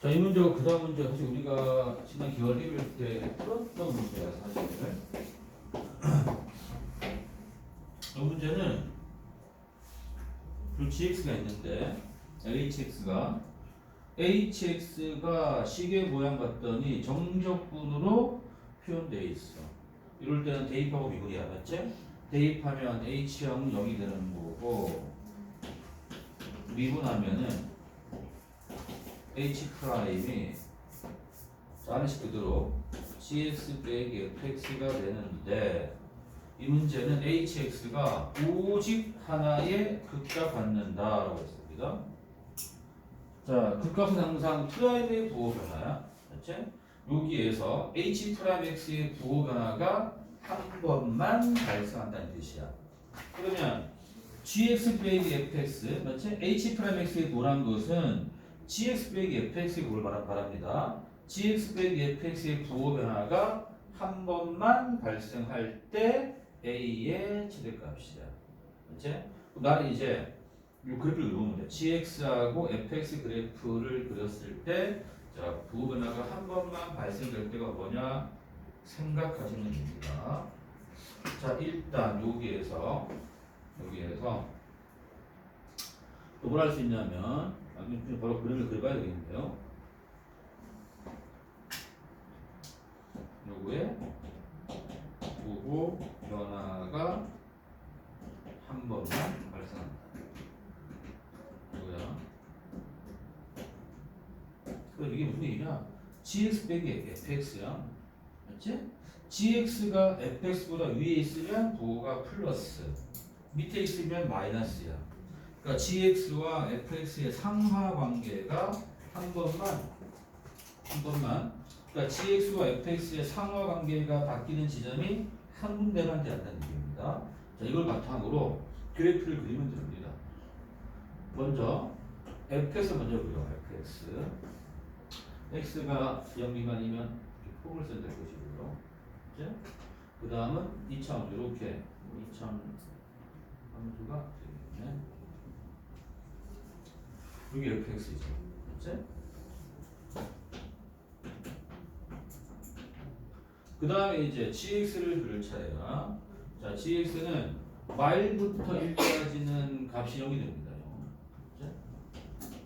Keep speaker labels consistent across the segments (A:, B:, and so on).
A: 자, 이 문제가 그 다음 문제 사실 우리가 지난 기월 1일 때 풀었던 문제야 사실. 이 문제는 그 gx가 있는데 hx가 시계 모양 봤더니 정적분으로 표현되어 있어. 이럴 때는 대입하고 미분이야, 맞지? 대입하면 h형은 0이 되는 거고 미분하면은 h 프라임이 짜르식 그대로 gx 빼기 fx가 되는데 이 문제는 hx가 오직 하나의 극값 갖는다라고 했습니다. 자, 극값은 항상 프라임의 부호 변화야, 맞지? 여기에서 h 프라임 x의 부호 변화가 한 번만 발생한다는 뜻이야. 그러면 gx 빼기 fx, 맞지? h 프라임 x의 부호란 것은 gx 빼기 fx의 부호를 말합니다. gx 빼기 fx의 부호 변화가 한 번만 발생할 때 a의 최대값이야. 맞지? 나는 이제 이 그래프를 그려보면 돼. gx하고 fx 그래프를 그렸을 때 자, 부호 변화가 한 번만 발생될 때가 뭐냐 생각하시면 됩니다. 자, 일단 여기에서 또 뭘 할 수 있냐면 바로 그림을 그려봐야 되겠는데요. 요거에 부호 변화가 한 번만 발생한다. 뭐야? 그럼 이게 무슨 얘기냐? gx 빼기 fx야. 맞지? gx가 fx보다 위에 있으면 부호가 플러스, 밑에 있으면 마이너스야. 그러니까 gx와 fx의 상하 관계가 한 번만 그러니까 gx와 fx의 상하 관계가 바뀌는 지점이 한 군데만 된다는 얘기입니다. 자, 이걸 바탕으로 그래프를 그리면 됩니다. 먼저 fx 먼저 그려. fx x가 0 미만이면 폼을 써야 될 것이고요. 그 다음은 2차원 이렇게 2차원 함수가 되겠네. 여기 fx죠. 그렇지? 그 다음에 이제 gx를 그릴 차례야. 자, gx는 마일부터 1까지는 값이 0이 됩니다.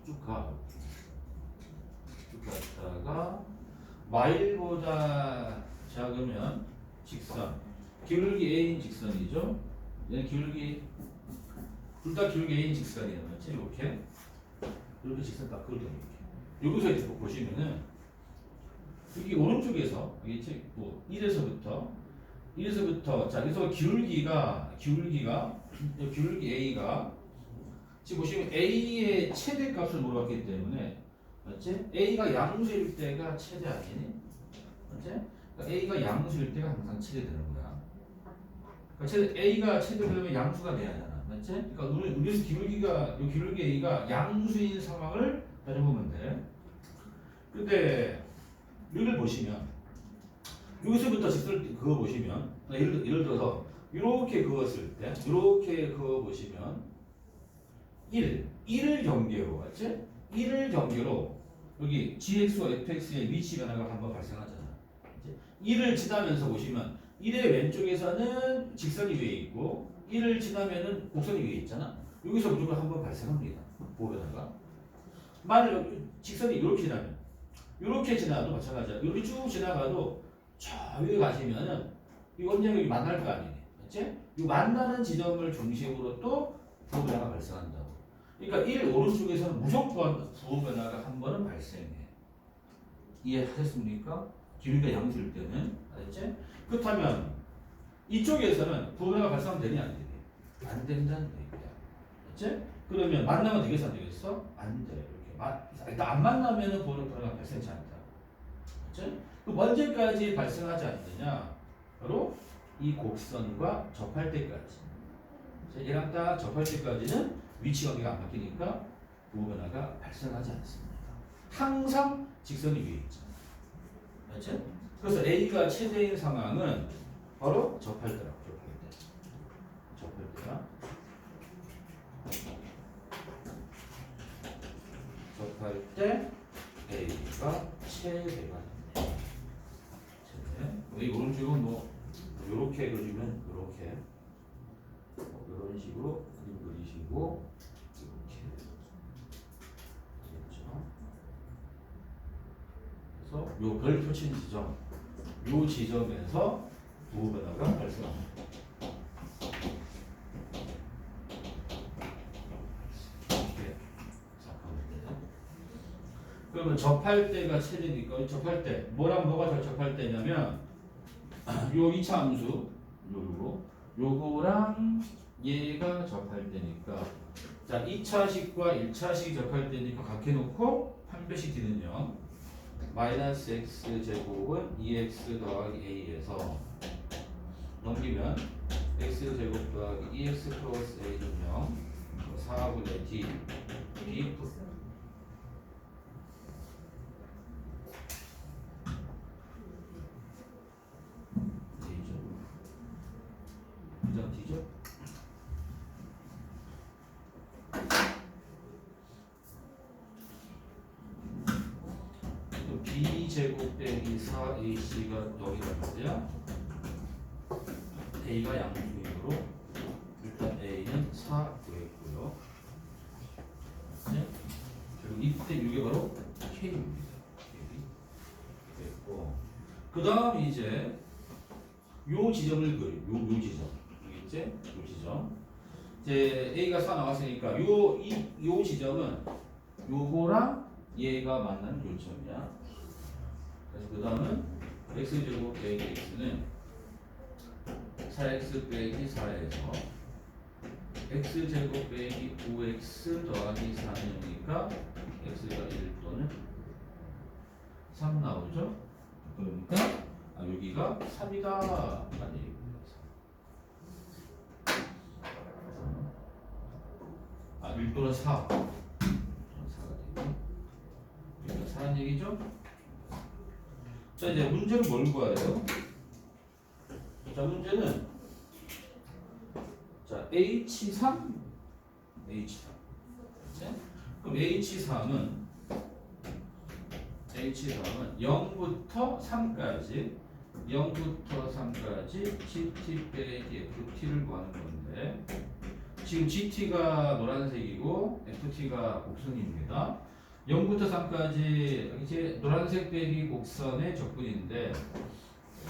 A: 쭉 가. 쭉 갔다가 마일보다 작으면 직선. 기울기 a인 직선이죠. 얘는 기울기 둘 다 기울기 a인 직선이에요. 맞지? 이렇게 직선 딱 그려요. 여기서 이제 보시면은 여기 오른쪽에서 여기 뭐 1에서부터 자, 그래서 기울기 a가 지금 보시면 a의 최대값을 물어봤기 때문에 맞지? a가 양수일 때가 최대 아니니? 맞지? 그러니까 a가 양수일 때가 항상 최대되는 거야. 그러니까 a가 최대되면 양수가 돼야 하잖아. 맞지? 그러니까 우리는 기울기 a가 양수인 상황을 가져보면 돼. 근데 여기를 보시면 여기서부터 직선 그거 보시면 예를 들어서 이렇게 그었을 때 이렇게 그어 보시면 1을 경계로 맞지? 1을 경계로 여기 gx와 fx의 위치 변화가 한번 발생하잖아. 1을 지나면서 보시면 1의 왼쪽에서는 직선이 위에 있고 1을 지나면은 곡선이 위에 있잖아. 여기서 무조건 한번 발생합니다. 부호 변화가. 만약 직선이 이렇게 지나도 마찬가지야. 이렇게 쭉 지나가도 저 위에 가시면은 이 원점이 만날 거 아니에요. 맞지? 이 만나는 지점을 중심으로 또 부호 변화가 발생한다고. 그러니까 1 오른쪽에서는 무조건 부호 변화가 한 번은 발생해. 이해하셨습니까? 기울기가 양수일 때는. 알았지? 그렇다면 이쪽에서는 부호 변화가 발생하면 되냐 안 되냐? 안 된다는 얘기야. 알았지? 그러면 만나면 되겠어 안 되겠어? 안 돼. 일단 안 만나면은 부호 변화가 발생하지 않다. 알았지? 그 언제까지 발생하지 않느냐? 바로 이 곡선과 접할 때까지. 얘랑 딱 접할 때까지는 위치 관계가 안 바뀌니까 부호 변화가 발생하지 않습니다. 항상 직선이 위에 있죠. 맞죠? 그래서 A가 최대인 상황은 바로 접할 때라고. 접할 때 A. A가 최대가 되네. 최대. 이 오른쪽은 뭐 요렇게 그리면 요렇게 이런 식으로 그림 그리시고 이렇게 되겠죠. 그래서 요 별 표친 지점, 요 지점에서 부호 변화가 발생합니다. 이렇게 생각하면 돼요. 그러면 접할 때가 최대니까 접할 때 뭐랑 뭐가 접할 때냐면 요 2차 함수 요거랑 얘가 접할 때니까 자 2차식과 1차식이 접할 때니까 각해놓고 판별식 뒤는 0 마이너스 x 제곱은 2x 더하기 a에서 넘기면 x 제곱 더하기 2x 플러스 a는 0 4분의 d b d죠. 그냥 d죠. b제곱 빼기 4ac가 0이란 말이야. a가 양수이므로 일단 a는 4 구했고요. 네? 그리고 이때 이게 바로 k입니다. 됐고 그 다음 이제 요 지점을 요 지점 알겠지? 요 지점 이제 a가 4 나왔으니까 요 지점은 요거랑 얘가 만나는 요점이야. 그래서 그 다음은 x제곱 빼기 x는 4x 빼기 4에서 x제곱 빼기 9x 더하기 4는 0이니까 x가 1 또는 3 나오죠? 그러니까 여기가 3이다 라는 얘기입니다. 1 또는 4 4가 되고 여기가 4는 얘기죠? 자 이제 문제는 뭘 구하래요? 자 문제는 자 H3 그럼 H3은 0부터 3까지 GT 빼기 FT를 구하는 건데 지금 GT가 노란색이고 FT가 곡선입니다. 0부터 3까지 이제 노란색 빼기 곡선의 적분인데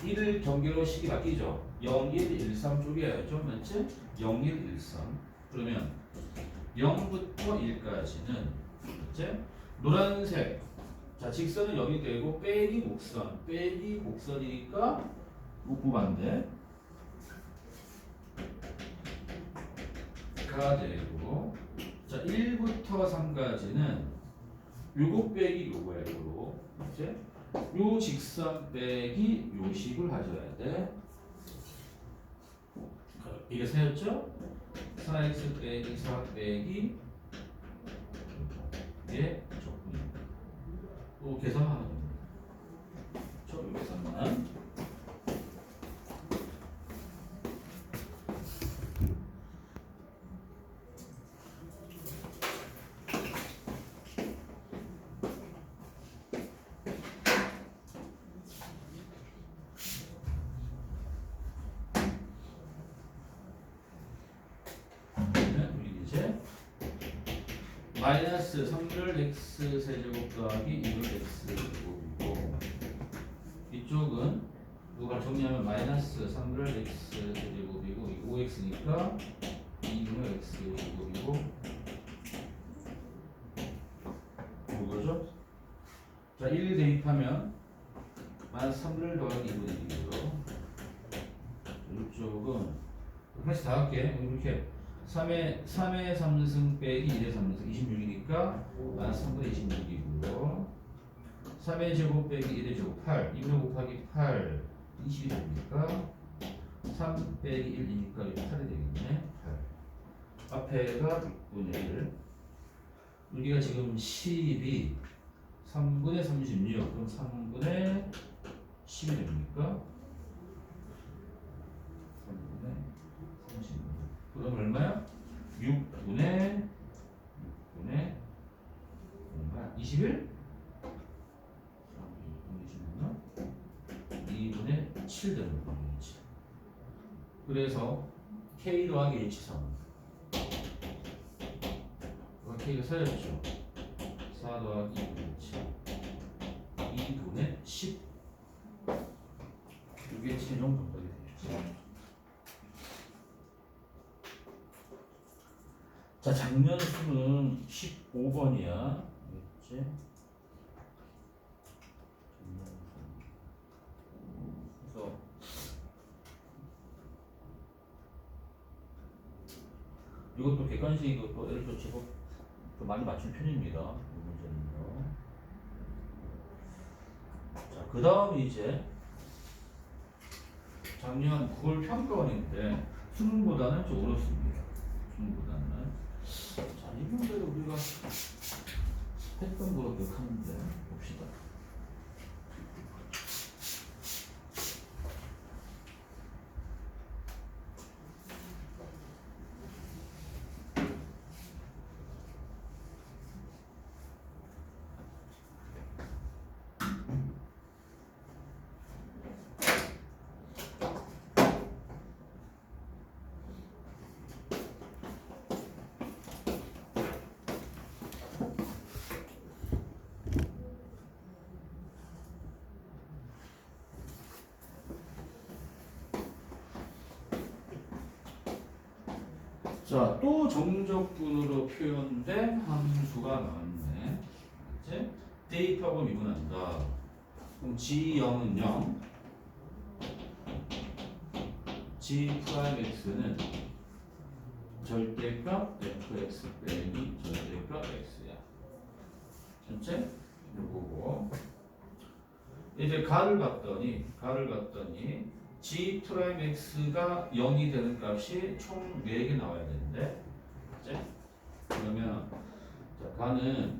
A: 1을 경계로 식이 바뀌죠. 0, 1, 1, 3 쪽이야죠. 맞지? 0, 1, 1, 3 그러면 0부터 1까지는 맞지? 노란색 자 직선은 0이 되고 빼기 곡선이니까 우부반대 가 되고 자 1부터 3까지는 요거 빼기 요거야 요거 이제 요 직선 빼기 요 식을 가져야 돼. 이게 새였죠? 4x 빼기 4 빼기 이게 적분입니다. 또 계산하는 겁니다. 저 계산만 마이너스 3를 x 세제곱 더하기 2를 x 제곱이고 이쪽은 누가 정리하면 마이너스 3를 x 세제곱이고 5x니까 2분의 x 제곱이고 이거죠? 자 1 대입하면 마이너스 3를 더하기 2분의 2고요 이쪽은 하나씩 다 할게 이렇게 3의 3승 빼기 1의 3승 26이니까 3분의 26이고요 3의 제곱 빼기 1의 제곱 8 2분의 곱하기 8 20이 됩니까 3 빼기 1이니까 8이 되겠네 8 앞에가 6분의 1 여기가 지금 12 3분의 36 그럼 3분의 10이 됩니까 3분의 36 그럼 얼마야? 6분의 얼마? 21? 7 되는 거예요. 그래서 K 더하기 H3 K가 4였죠. 4 더하기 2분의 2분의 10 이게 최종 정답이 되겠죠. 자, 작년 수는 15번이야. 그렇지? 그래서 이것도 객관식 이것도 L도 제법 많이 맞춘 편입니다. 이 문제는요. 자, 그 다음 이제 작년 9월 평가원인데 수능보다는 좀 어렵습니다. 수능보다는. 자, 이 문제를 우리가 했던 거로 기억하는데 봅시다. 자, 또 정적분으로 표현된 함수가 나왔네. 이제 대입하고 미분한다. 그럼 G0은 0, G'X는 절대값 fx 빼기 절대값 x야. 전체? 이거고. 이제 가를 봤더니 G'X가 0이 되는 값이 총 4개 나와야 되는데, 그치? 그러면 자, 가는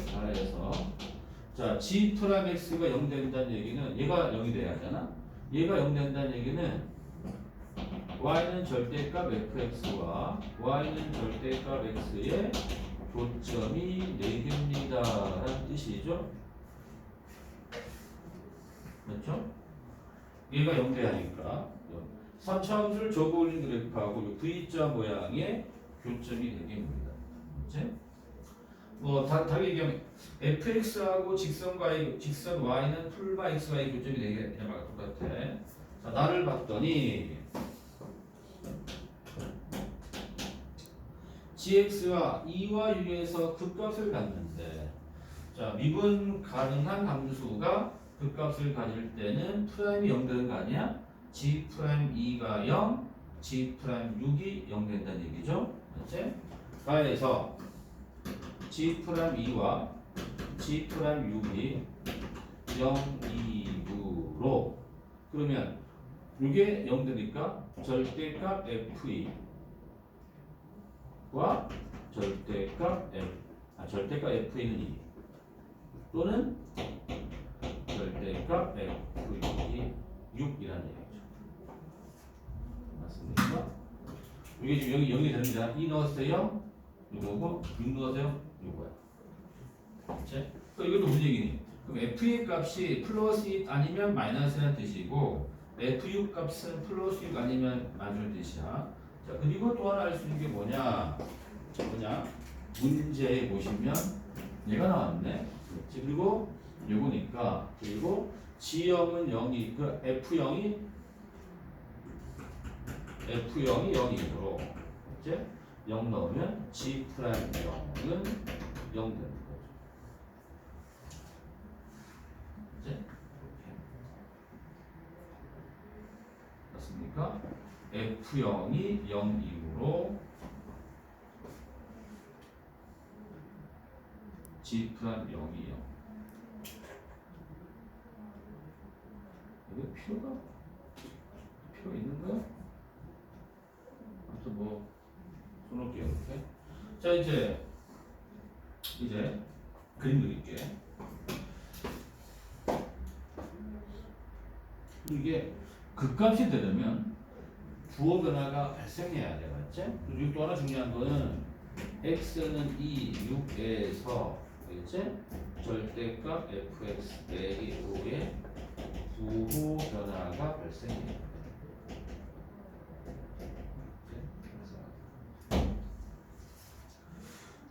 A: 가에서 자, G'X가 0 된다는 얘기는 얘가 0이 돼야 하잖아. 얘가 0 된다는 얘기는 y는 절대값 fx와 y는 절대값 x의 교점이 4개입니다 라는 뜻이죠. 맞죠? 얘가 0 돼야 하니까 3차함수를 적어올린 그래프하고 V자 모양의 교점이 4개입니다. 그치? 뭐 다르게 얘기하면 fx하고 직선 y는 풀마 xy의 교점이 4개 그냥 똑같아. 자, 나를 봤더니 gx가 2와 6에서 극값을 갖는데, 자, 미분 가능한 함수가 극값을 가질 때는 프라임이 0 되는 거 아니야? g'2가 0, g'6이 0 된다는 얘기죠. 맞지? 가에서 g'2와 g'6이 0, 2, 9로 그러면 이게 0 되니까 절대값 f2 와 절대값 f는 2 또는 절대값 f이 6이라는 얘기죠. 맞습니까? 이게 지금 여기 0이 됩니다. 2 넣었어요. 이거고 6 넣었어요. 이거야. 그렇지? 이것도 무슨 얘기니? 그럼 f의 값이 플러스 2 아니면 마이너스라는 뜻이고 f6 값은 플러스 6 아니면 마이너스 뜻이야. 자, 그리고 또 하나 알 수 있는 게 뭐냐? 문제에 보시면 얘가 나왔네. 그렇지? 그리고 요거니까 그리고 G0은 0이 그 F0이 0이므로 이제 0 넣으면 G'0은 0 되는 거죠. 이제 맞습니까? F0이 0이므로 G'0이 0. 이거 필요가 있는가? 아무튼 뭐 써놓을게요. 이렇게. 자, 이제 그림 그릴게. 이게 극값이 되려면 부호 변화가 발생해야 돼, 맞지? 그리고 또 하나 중요한 거는 x는 2, 6에서, 그렇지? 절대값 fx 빼기 5의 부호 변화가 발생해요.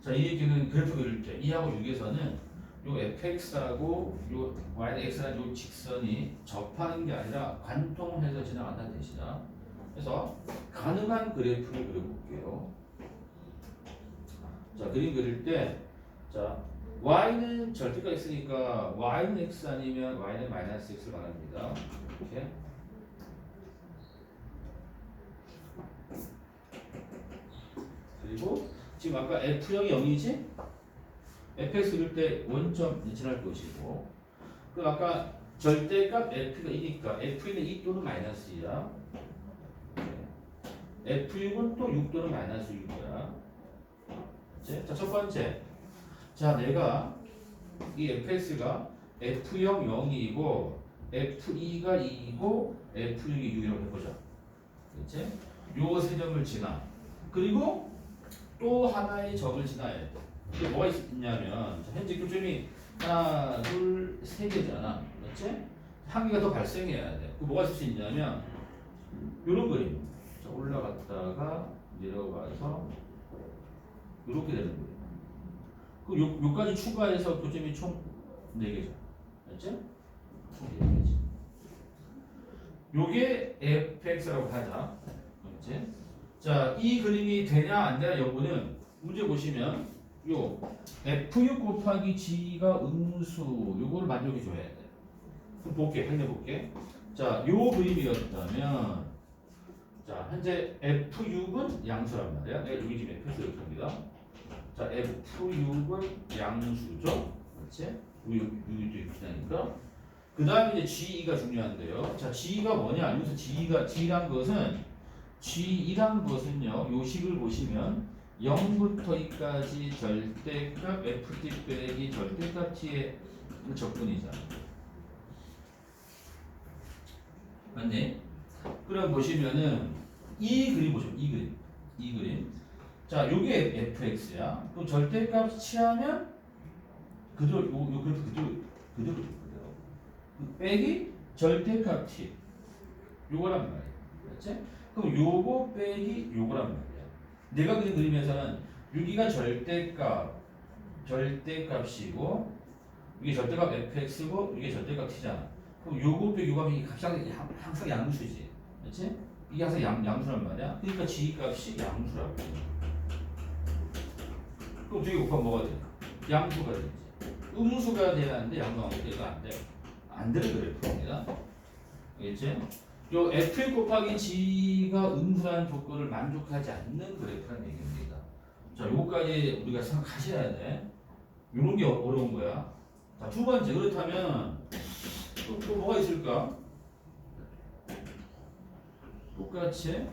A: 자, 이 얘기는 그래프 그릴 때 2하고 6에서는 요 fx하고 요 yx라는 요 직선이 접하는 게 아니라 관통해서 지나간다는 뜻이다. 그래서 가능한 그래프를 그려볼게요. 자, 그림 그릴 때, 자, y는 절대가 있으니까 y는 x 아니면 y는 마이너스 x를 말합니다. 이렇게. 그리고 지금 아까 f형이 0이지? fx 그릴 때 원점 지날 것이고, 그 아까 절대값 f가 2니까 f는 2 또는 마이너스 2야. f6은 또 6 또는 마이너스 6이야. 자, 첫 번째. 자, 내가 이 fx가 f형 0이고 f2가 2이고 f6이 6이라고 해보자. 그치? 요 세 점을 지나. 그리고 또 하나의 점을 지나야 돼. 그게 뭐가 있냐면, 현재 교점이 하나, 둘, 세 개잖아. 그렇지? 한 개가 더 발생해야 돼. 그 뭐가 있을 수 있냐면, 요런 그림. 자, 올라갔다가 내려가서 이렇게 되는 거예요. 그 요까지 추가해서 교점이 총 4개죠. 맞죠? 총 4개지. 요게 fx라고 하자. 그렇지? 자, 이 그림이 되냐 안 되냐 여부는 문제 보시면 요 f6 곱하기 g가 음수 요거를 만족해 줘야 돼. 그럼 볼게. 확인해 볼게. 자, 요 그림이었다면 자, 현재 f6은 양수란 말이야. 내가 여기 지금 fx 이렇게 합니다. 자, f6은 양수죠. 그렇지? 여기도 이렇게 되니까. 그 다음에 이제 g2가 중요한데요. 자, g2가 뭐냐? 여기서 g란 것은요, 요 식을 보시면 0부터 2까지 절대값 ft 빼기 절대값 t의 적분이잖아. 맞니? 그럼 보시면은 이 그림 보시면 이 그림. 자, 요게 fx야. 그럼 절대값 취하면 그대로 요 그래프 그대로 빼기 절대값 t 요거란 말이야. 그렇지? 그럼 요거 빼기 요거란 말이야. 내가 그린 그림에서는 여기가 절대값이고 이게 절대값 fx고 이게 절대값 t잖아. 그럼 요거 빼기 요거 하면 항상 양수지. 그렇지? 이게 항상 양수란 말이야. 그러니까 g 값이 양수라고. 그럼 저기 곱하면 뭐가 돼? 양수가 되지. 음수가 돼야 하는데 양수가 안 돼. 안 되는 그래프입니다. 알겠지? 요 f 곱하기 g가 음수라는 조건을 만족하지 않는 그래프라는 얘기입니다. 자, 요거까지 우리가 생각하셔야 돼. 요런 게 어려운 거야. 자, 두 번째. 그렇다면 또 뭐가 있을까? 똑같이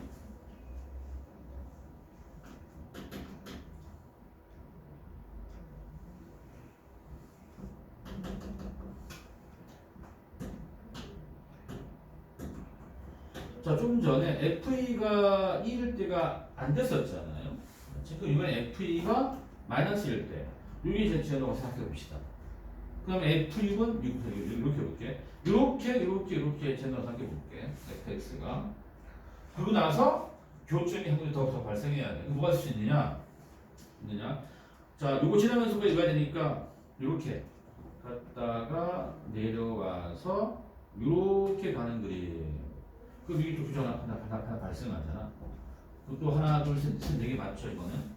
A: 자, 좀 전에 FE가 1일 때가 안 됐었잖아요. 지금 이번에 FE가 마이너스일 때 여기 제너가 생각해 봅시다. 그럼 F6은 이렇게 볼게. 이렇게 제너가 생각해 볼게. FX가. 그러고 나서 교점이 한 군데 더 발생해야 돼. 뭐가 있을 수 있느냐? 자, 요거 지나면서 까지 가야 되니까 이렇게 갔다가 내려와서 이렇게 가는 그림. 그럼 이게 또 교점 하나 발생하잖아. 또 하나, 둘, 셋, 네 개 맞죠, 이거는?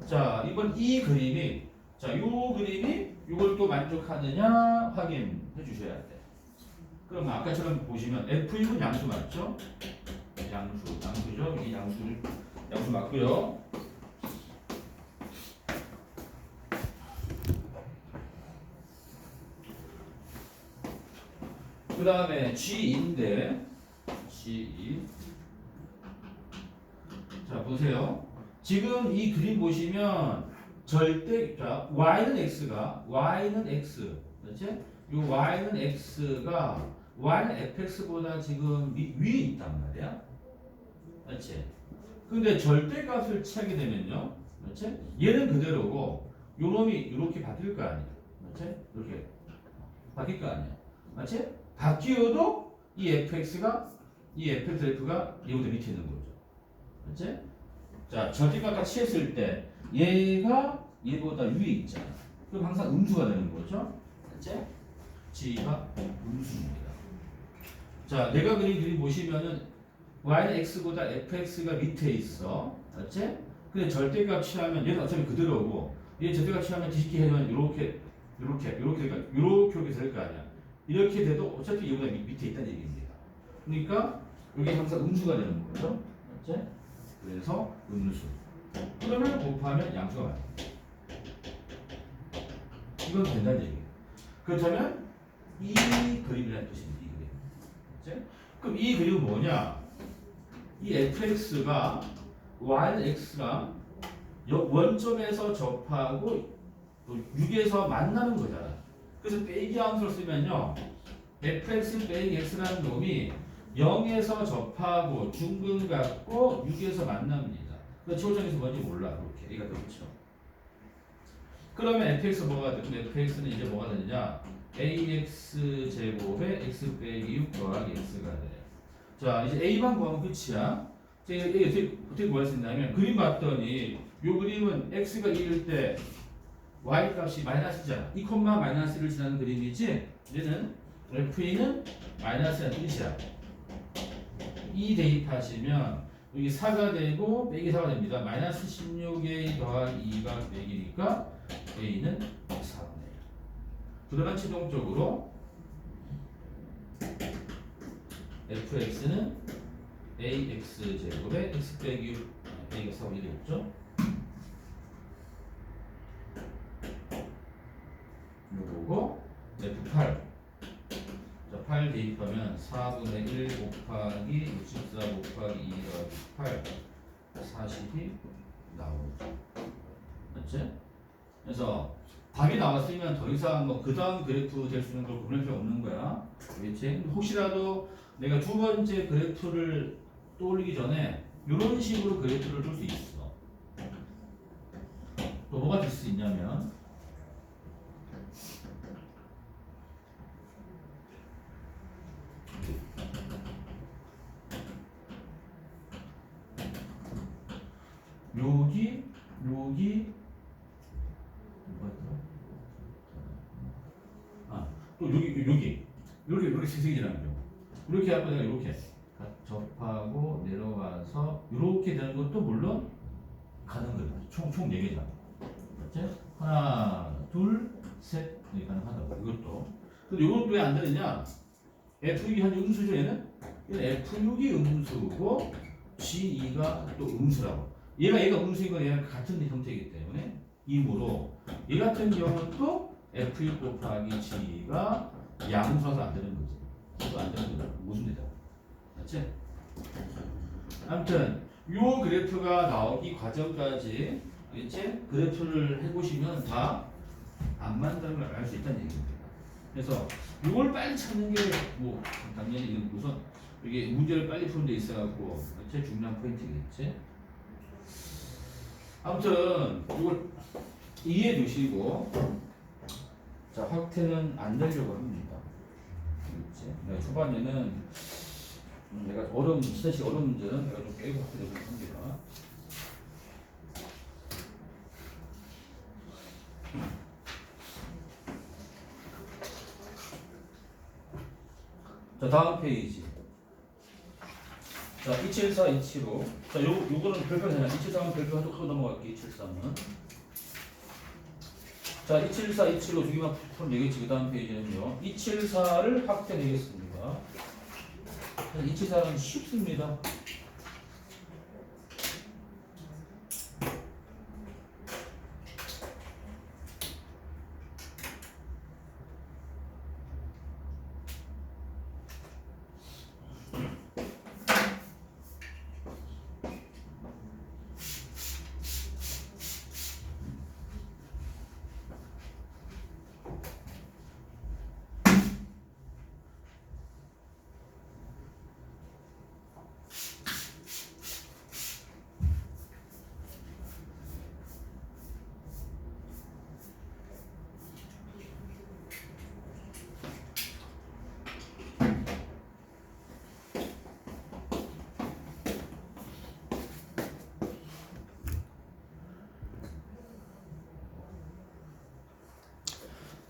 A: 자, 이번 이 그림이, 자, 요 그림이 이걸 또 만족하느냐 확인해 주셔야 돼. 그럼 아까처럼 보시면 F6은 양수 맞죠? 양수죠? 이 양수 맞고요. 그 다음에 G인데 G2. 자, 보세요. 지금 이 그림 보시면 자, y는 x. 그렇지? 이 y는 fx보다 지금 위에 있단 말이야. 그렇지? 근데 절대값을 취하게 되면요. 그렇지? 얘는 그대로고 요 놈이 이렇게 바뀔 거 아니야. 그렇지? 이렇게 바뀔 거 아니야. 맞지? 바뀌어도 이 fx가 이 fx 그래프가 얘보다 밑에 있는 거죠. 그렇지? 자, 절대값 취했을 때 얘가 얘보다 위에 있잖아. 그럼 항상 음수가 되는 거죠. 그렇지? g가 음수입니다. 자, 내가 그린 그림 보시면은 y는 x보다 fx가 밑에 있어. 맞지? 근데 절대값 취하면 얘는 어차피 그대로고 얘 절대값 취하면 뒤집기 해면 이렇게 될 거 아니야. 이렇게 돼도 어차피 얘보다 밑에 있다는 얘기입니다. 그러니까 여기 항상 음수가 되는 거죠. 맞지? 그래서 음수. 그러면 곱하면 양수가 맞아. 이건 된다는 얘기예요. 그렇다면 이 그림이라는 뜻입니다. 이 그림. 맞지? 그럼 이 그림은 뭐냐? 이 fx가 y는 x가 원점에서 접하고 또 6에서 만나는 거잖아. 그래서 빼기 함수를 쓰면요. fx 빼기 x라는 놈이 0에서 접하고 중근 갖고 6에서 만납니다. 그래서 최고점에서 뭔지 몰라. 그렇게 얘가 그렇죠. 그러면 fx 뭐가 돼? 그럼 fx는 이제 뭐가 되느냐? ax 제곱에 x 빼기 6 더하기 x가 돼. 자, 이제 a만 구하면 끝이야. 제가 어떻게 구할 수 있냐면 그림 봤더니 요 그림은 x가 1일 때 y 값이 마이너스잖아. 이 콤마 마이너스를 지나는 그림이지. 얘는 f는 마이너스라는 뜻이야. 2 대입하시면 여기 4가 되고 빼기 4가 됩니다. 마이너스 16a 더하기 2가 100이니까 a는 4분의 1. 그러면 최종적으로 fx는 ax 제곱에 x 빼기 6 a가 4분의 1이었죠. 요거고 f8 자, 8 대입하면 4분의 1 곱하기 64 곱하기 2 더하기 8 40이 나오죠. 맞지? 그래서 답이 나왔으면 더 이상 뭐 그 다음 그래프 될 수 있는 걸 고민할 필요 없는 거야. 알겠지? 혹시라도 내가 두 번째 그래프를 떠올리기 전에 이런 식으로 그래프를 줄 수 있어. 또 뭐가 될 수 있냐면 여기 또 이렇게 세세기라는 경우 이렇게 하고 내가 이렇게 접하고 내려와서 이렇게 되는 것도 물론 가능하다. 총 4개잖아. 맞지? 하나 둘셋 이렇게 가능하다고. 이것도. 근데 이것도 왜 안 되느냐? F6이 한 음수죠. 얘는 F6이 음수고 G2가 또 음수라고. 얘가 음수인 건 얘랑 같은 형태이기 때문에 이므로 얘 같은 경우는 또 F6 곱하기 G가 양수라서 안 되는 거지. 그것도 안 되는 거다. 모순되다. 맞지? 아무튼 요 그래프가 나오기 과정까지 알겠지? 그래프를 해보시면 다 안 맞는다는 걸 알 수 있다는 얘기입니다. 그래서 이걸 빨리 찾는 게 뭐 당연히 우선 이게 문제를 빨리 푸는 데 있어갖고 제일 중요한 포인트겠지. 아무튼 이걸 이해해 두시고 자 확대는 안 되려고 합니다. 알겠지? 내가 초반에는 내가 스탯이 어려운 문제는 내가 좀 깨고 확대되고 합니다. 자 다음 페이지. 자 274, 275. 자 요거는 별표잖아. 273은 별표하고 넘어갈게. 273은. 자 274, 275 두 개만 풀면 되겠지. 그 다음 페이지는요. 274를 확대내겠습니다. 274는 쉽습니다.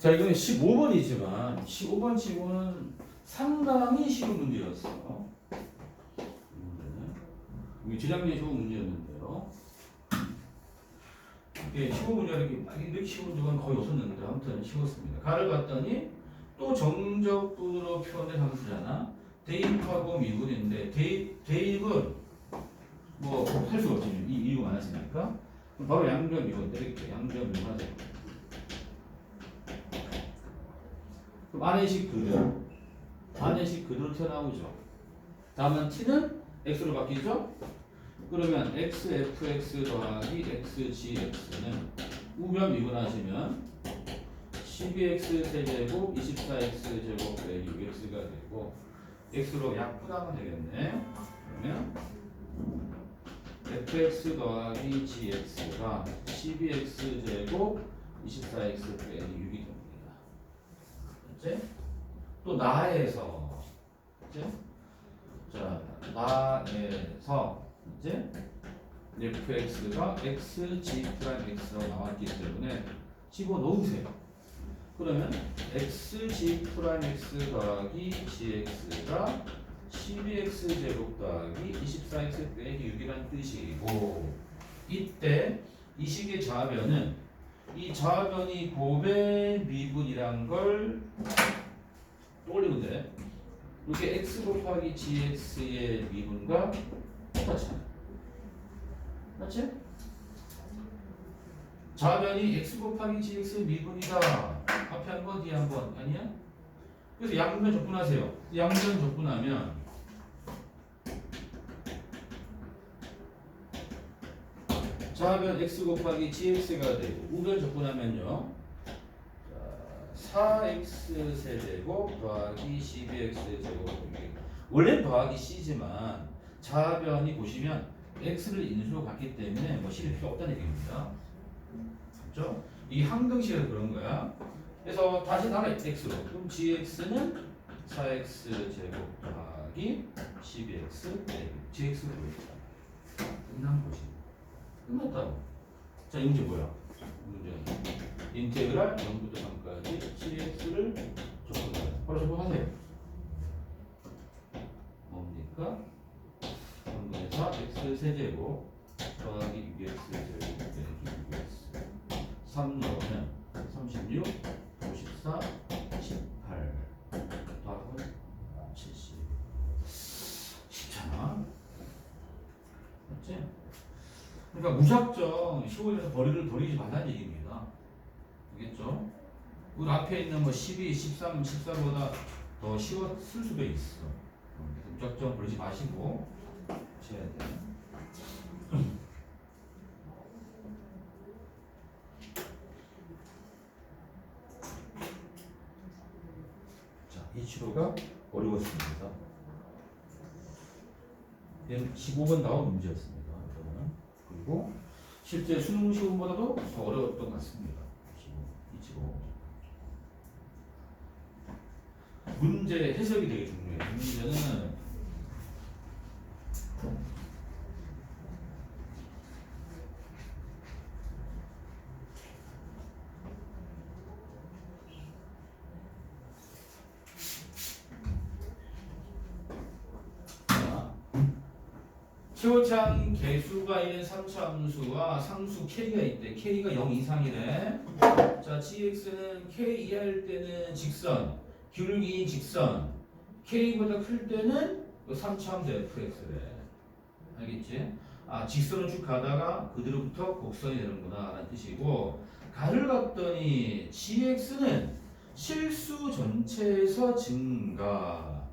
A: 자, 이거는 15번이지만 15번 치고는 상당히 쉬운 문제였어요. 이게 재작년에 쉬운 문제였는데요. 이게 쉬운 문제가 이렇게 쉬운 적은 거의 없었는데 아무튼 쉬웠습니다. 가를 봤더니 또 정적분으로 표현된 함수잖아. 대입하고 미분인데 대입은 뭐 할 수가 없지. 이 이유 많았으니까. 그럼 바로 양변 미분 때릴게요. 양변 미분 하자. 그럼 안에식 그대로. 안에식 그대로 튀어나오죠. 다음은 t는 x로 바뀌죠. 그러면 xfx 더하기 xgx는 우변 미분하시면 12x 세제곱 24x 제곱 빼기 6x가 되고 x로 약분하면 되겠네. 그러면 fx 더하기 gx가 12x 제곱 24x 빼기 6이 됩니다. 이제 또 나에서 이제 자 나에서 이제 fx가 xg'x라고 나왔기 때문에 집어넣으세요. 그러면 xg'(x) 더하기 gx가 12x 제곱 더하기 24x 빼기 6이라는 뜻이고, 이때 이 식의 좌변은 이 좌변이 곱의 미분이란 걸 떠올리면 돼. 이게 x 곱하기 gx의 미분과 똑같잖아. 맞지? 좌변이 x 곱하기 gx의 미분이다. 앞에 한 번, 뒤에 한 번. 아니야? 그래서 양변 적분하세요. 양변 적분하면 좌변 x 곱하기 gx가 되고 우변 적분하면요. 4x 세제곱 더하기 12x 제곱. 원래 더하기 c지만 좌변이 보시면 x를 인수로 갖기 때문에 뭐 c를 필요 없다는 얘기입니다. 그렇죠? 이 항등식에서 그런 거야. 그래서 다시 나눠 x로. 그럼 gx는 4x 제곱 더하기 12x 빼기 gx로 보입니다. 끝난 거지. 끝났다고. 자, 이 문제 뭐야? 문제는 인테그랄 0부터 3까지 gx를 적분하세요. 바로 적분하세요. 뭡니까? 3분의 4 x 세제곱 더하기 6x 제곱 빼기 6x 3 넣으면 36, 54, 18 답은 70. 쉽잖아. 맞지? 그러니까 무작정 시골에서 버리지 말라는 얘기입니다. 알겠죠? 우리 앞에 있는 뭐 12, 13, 14보다 더 쉬웠을 수도 있어. 무작정 버리지 마시고 하셔야 돼. 자, 이 치료가 어려웠습니다. 15번 나온 문제였습니다. 그리고 실제 수능 시험보다도 더 어려웠던 것 같습니다. 이 치료. 문제 해석이 되게 중요해요. 문제는 최고창 개수가 있는 3차 함수와 상수 k가 있대. k가 0 이상이래. 자, gx는 k 이하일 때는 직선, 기울기 직선, k보다 클 때는 3차 함수 fx래. 알겠지? 아, 직선을 쭉 가다가 그대로부터 곡선이 되는구나 라는 뜻이고, 가를 봤더니 gx는 실수 전체에서 증가.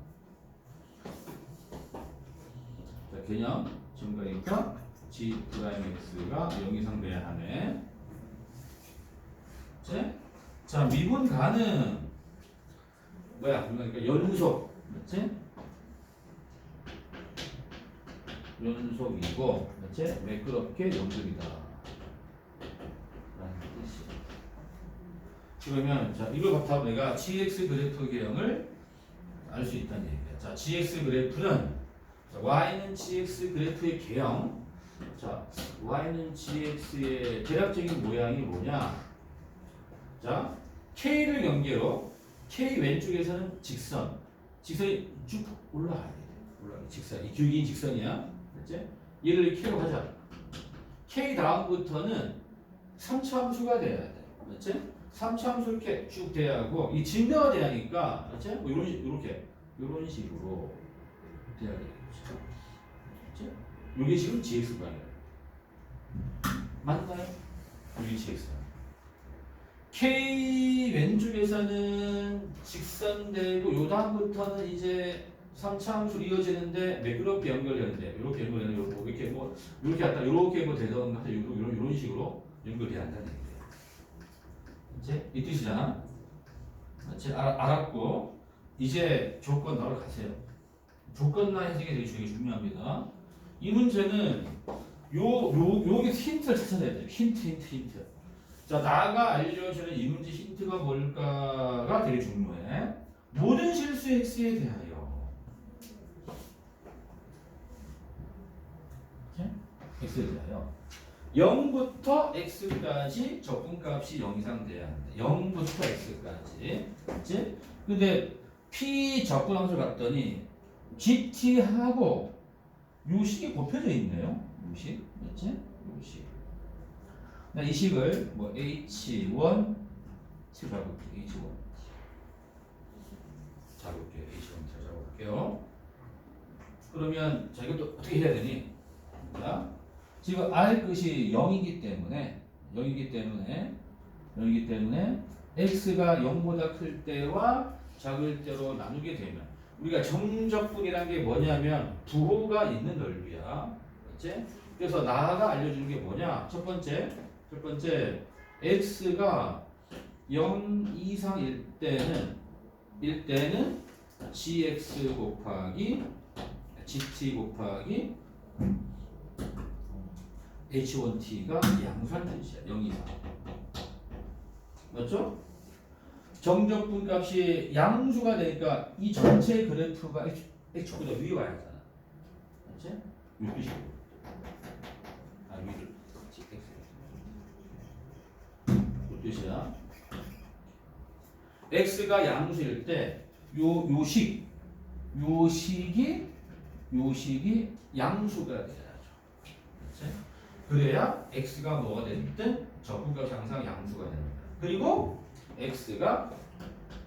A: 자, 개념 증가니까 g'x가 0 이상 돼야 하네. 자, 미분 가는 뭐야? 그러니까 연속, 맞지? 연속이고, 맞지? 매끄럽게 연속이다. 라는 뜻이야. 그러면 자, 이걸 바탕으로 내가 gx 그래프 개형을 알 수 있다는 얘기야. 자, gx 그래프는 자, y는 gx 그래프의 개형. 자, y는 gx의 대략적인 모양이 뭐냐? 자, K를 경계로 K 왼쪽에서는 직선이 쭉 올라가야 돼. 직선. 이 길긴 직선이야. 그렇지? 얘를 K로 하자. K 다음부터는 3차 함수가 돼야 돼. 그렇지? 3차 함수 이렇게 쭉 돼야 하고 이 증가가 돼야 하니까 그렇지? 뭐 이런 식으로 돼야 되겠죠. 그렇지? 이게 지금 GX 방향. 맞나요? 이게 GX 방향. K 왼쪽에서는 직선되고 요 다음부터는 이제 3차 함수로 이어지는데 매끄럽게 연결되는데 이렇게 연결되는 이렇게 뭐 이렇게 갖다 이렇게 뭐 되던가 이런 식으로 연결돼야 한다는 얘기예요. 이제 이 뜻이잖아. 맞지? 알았고 이제 조건 나로 가세요. 조건나 해석이 되게 중요합니다. 이 문제는 요게 힌트를 찾아내야 돼요. 힌트. 자, 나가 알려주는 이 문제 힌트가 뭘까가 되게 중요해. 모든 실수 x에 대하여 x에 대하여 0부터 x까지 적분값이 0 이상 돼야 한다. 0부터 x까지. 그치? 근데 p 적분함수를 봤더니 gt하고 요 식이 곱해져 있네요. 요 식. 맞지? 요 식. 이 식을 뭐 h1 잡아볼게요. h1 잡아볼게요. h1 잡아볼게요. 그러면 자 이것도 어떻게 해야 되니? 자, 지금 r 끝이 0이기 때문에 x가 0보다 클 때와 작을 때로 나누게 되면 우리가 정적분이란 게 뭐냐면 부호가 있는 넓이야. 그렇지? 그래서 나가 알려주는 게 뭐냐? 첫 번째 x가 0 이상일 때는 gx 곱하기 gt 곱하기 h1t가 양수라는 뜻이야. 0 이상. 맞죠? 정적분 값이 양수가 되니까 이 전체 그래프가 x보다 위에 와야 하잖아. 맞지? 이 뜻이고. 위를 이 뜻이야. x가 양수일 때 요 식이 양수가 돼야죠. 그렇지? 그래야 x가 뭐가 됐든 적분값이 항상 양수가 되는 거야. 그리고 x가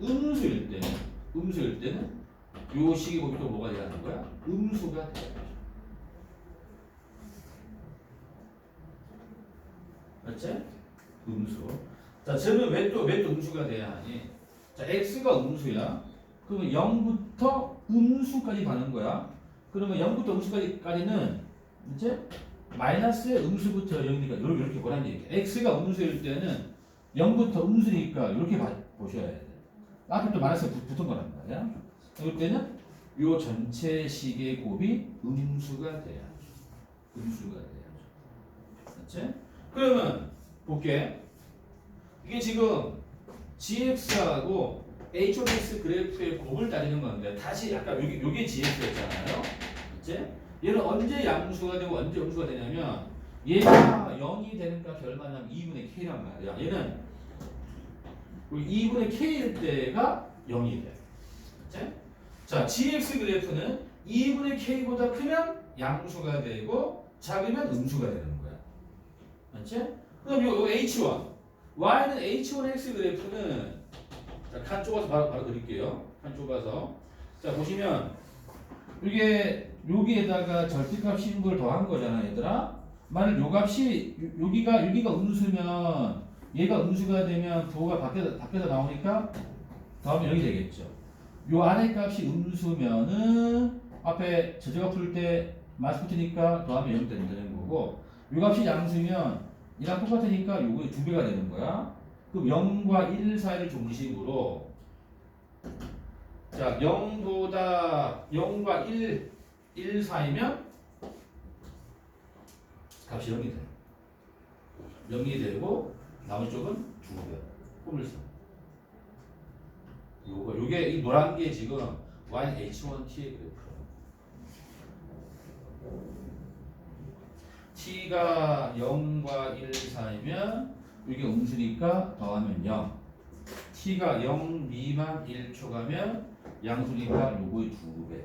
A: 음수일 때는 요 식이 보면 또 뭐가 돼야 하는 거야? 음수가 돼야죠. 맞지? 음수. 자, 쟤는 왜 또 음수가 돼야 하니? 자, x가 음수야. 그러면 0부터 음수까지 가는 거야. 그러면 0부터 음수까지는 이제 마이너스의 음수부터 0이니까 이렇게 보란 얘기야. x가 음수일 때는 0부터 음수니까 이렇게 보셔야 돼. 앞에 또 마이너스 붙은 거란 말이야. 이럴 때는 요 전체 식의 곱이 음수가 돼야죠. 맞지? 그러면 볼게. 이게 지금 gx하고 h1x 그래프의 곱을 따지는 건데 다시 아까 요게 gx였잖아요. 그치? 얘는 언제 양수가 되고 언제 음수가 되냐면 얘가 0이 되는 값이 얼마냐면 2분의 k란 말이야. 얘는 2분의 k일 때가 0이 돼. 그치? 자, gx 그래프는 2분의 k보다 크면 양수가 되고 작으면 음수가 되는 거야. 맞지? 그럼 요 h1 y는 h1x 그래프는 자, 칸 좁아서 바로 그릴게요. 칸 좁아서. 자, 보시면 이게 여기에다가 절대값 신분을 더한 거잖아, 얘들아. 만약 요 값이 여기가 음수면 얘가 음수가 되면 부호가 밖에서 나오니까 다음에 0이 되겠죠. 요 아래 값이 음수면은 앞에 저자가 풀 때 마스 붙으니까 더하면 0 된다는 거고, 요 값이 양수면 이랑 똑같으니까 요거 2배가 되는 거야. 그럼 0과 1 사이를 중심으로 자 0과 1 사이면 값이 0이 돼요. 0이 되고 나머지 쪽은 2배. 꼼을서. 요게 이 노란 게 지금 YH1T의 그래프예요. T가 0과 1 사이면 이게 음수니까 더하면 0. t가 0 미만 1초 가면 양수니까 요거의 2배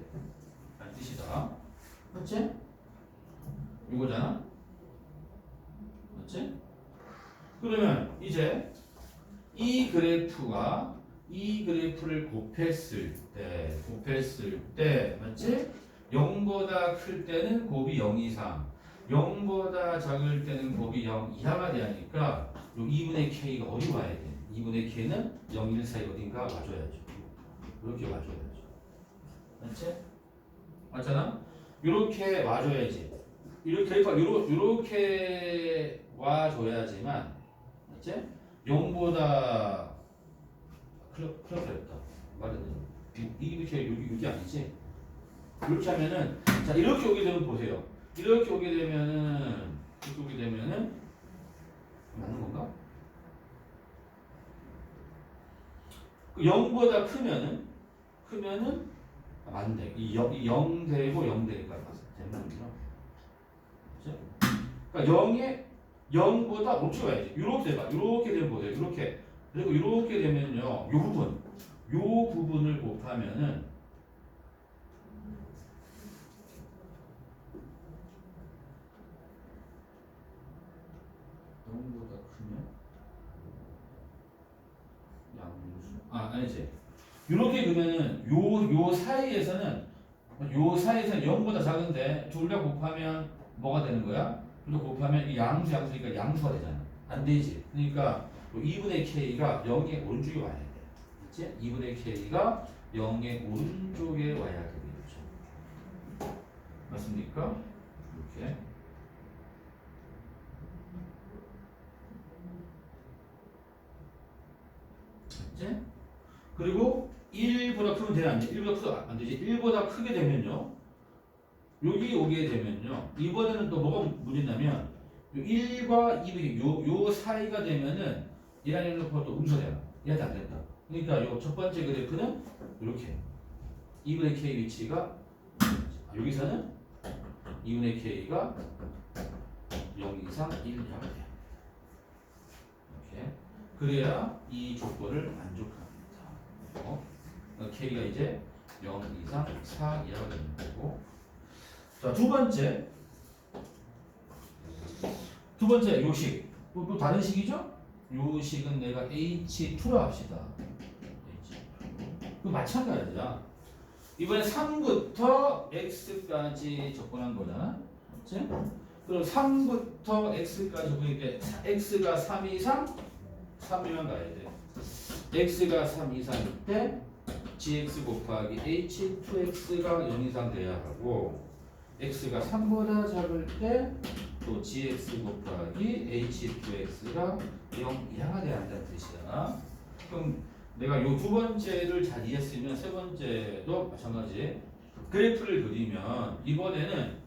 A: 라는 뜻이다. 맞지? 이거잖아. 맞지? 그러면 이제 이 그래프를 곱했을 때 맞지? 0보다 클 때는 곱이 0 이상, 0보다 작을 때는 곱이 0 이하가 되니까 요 2분의 k가 어디 와야 돼? 2분의 k는 0, 1 사이 어딘가 와줘야죠. 이렇게 와줘야죠. 맞지? 맞잖아? 이렇게 와줘야지. 이렇게 와줘야지만, 맞지? 0보다 큰일 났다. 말했더니 이렇게 여기 아니지? 이렇게 하면은 자 이렇게 오게 되면 보세요. 이렇게 오게 되면은 맞는 건가? 0보다 크면은 맞네. 이 0 되고 0 되니까 되는구나. 그렇죠? 그러니까 0보다 엄청 와야지. 이렇게 돼봐. 이렇게 되면 보세요. 이렇게. 그리고 이렇게 되면요. 요 부분을 곱하면은 0보다 크면 양수. 아니지. 이렇게 그러면은 요 사이에서는 0보다 작은데 둘 다 곱하면 뭐가 되는 거야? 둘 다 곱하면 이 양수니까 양수가 되잖아. 안 되지. 그러니까 2분의 k가 0의 오른쪽에 와야 돼. 그치? 2분의 k가 0의 오른쪽에 와야 되겠죠. 맞습니까? 이렇게. 그치? 그리고 1보다 크면 되나 안 돼? 1보다 안 되지. 1보다 크게 되면요. 여기 오게 되면요. 이번에는 또 뭐가 문제냐면 1과 2분의 요 사이가 되면은 얘랑 놓고 또 음수돼요. 얘한테 안 된다. 그러니까 요 첫 번째 그래프는 이렇게 2분의 k 위치가 여기서는 2분의 k가 0 이상 1 이하가 돼요. 이렇게 그래야 이 조건을 만족합니다. k가 이제 0 이상 4 이하가 되는 거고. 자, 두 번째 요식. 또 다른 식이죠? 요식은 내가 H2로 합시다. 그 마찬가지야. 이번에 3부터 x까지 접근한 거잖아. 그렇지? 그럼 3부터 x까지 접근할 때 x가 3 이상 3이면 가야 돼. x가 3 이상일 때 gx 곱하기 h2x가 0 이상 돼야 하고 x가 3보다 작을 때 또 gx 곱하기 h2x가 0 이하가 돼야 한다는 뜻이야. 그럼 내가 요 두 번째를 잘 이해했으면 세 번째도 마찬가지. 그래프를 그리면 이번에는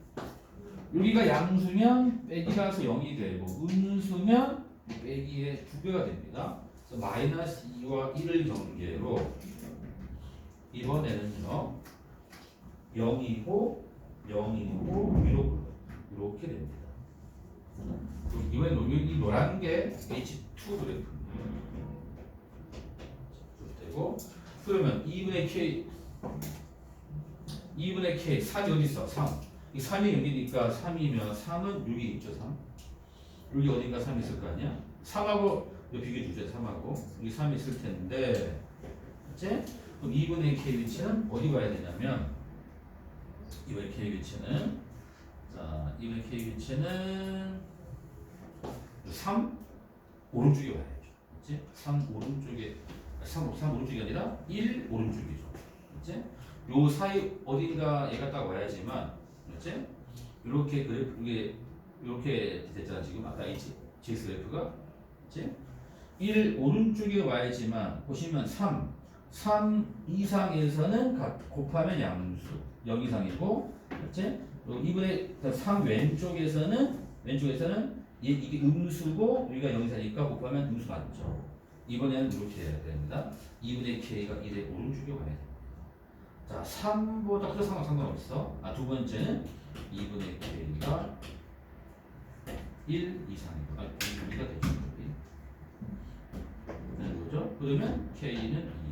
A: 여기가 양수면 빼기라서 0이 되고 음수면 빼기의 2배가 됩니다. 그래서 마이너스 2와 1을 경계로 이번에는요 0이고 위로 이렇게 됩니다. 이번에 이 노란 게 H2 그래프입니다. 되고 그러면 2분의 k 3이 어디 있어? 3. 이 3이 여기니까 3이면 3은 여기 있죠. 3. 여기 어딘가 3이 있을 거 아니야? 3하고 비교 주제 3하고 여기 3이 있을 텐데, 그치? 그럼 2분의 k 위치는 어디 가야 되냐면 2분의 k 위치는 3 오른쪽에 와야죠. 그치? 3 오른쪽에 3 오른쪽이 아니라 1 오른쪽이죠. 그치? 요 사이 어딘가 얘가 딱 와야지만, 그치? 이렇게 그래프 이렇게 됐잖아 지금 아까 GX 그래프가, 그치? 1 오른쪽에 와야지만 보시면 3 이상에서는 곱하면 양수 0 이상이고, 그치? 2분의 3 왼쪽에서는 이게 음수고 여기가 0 이상이니까 곱하면 음수 맞죠. 이번에는 이렇게 해야 됩니다. 2분의 k가 1의 오른쪽에 와야 됩니다. 자, 3보다 크게 상관없어. 두 번째는 2분의 k가 1 이상이고, 여기가 되죠. 네, 뭐죠? 그러면 K는 2.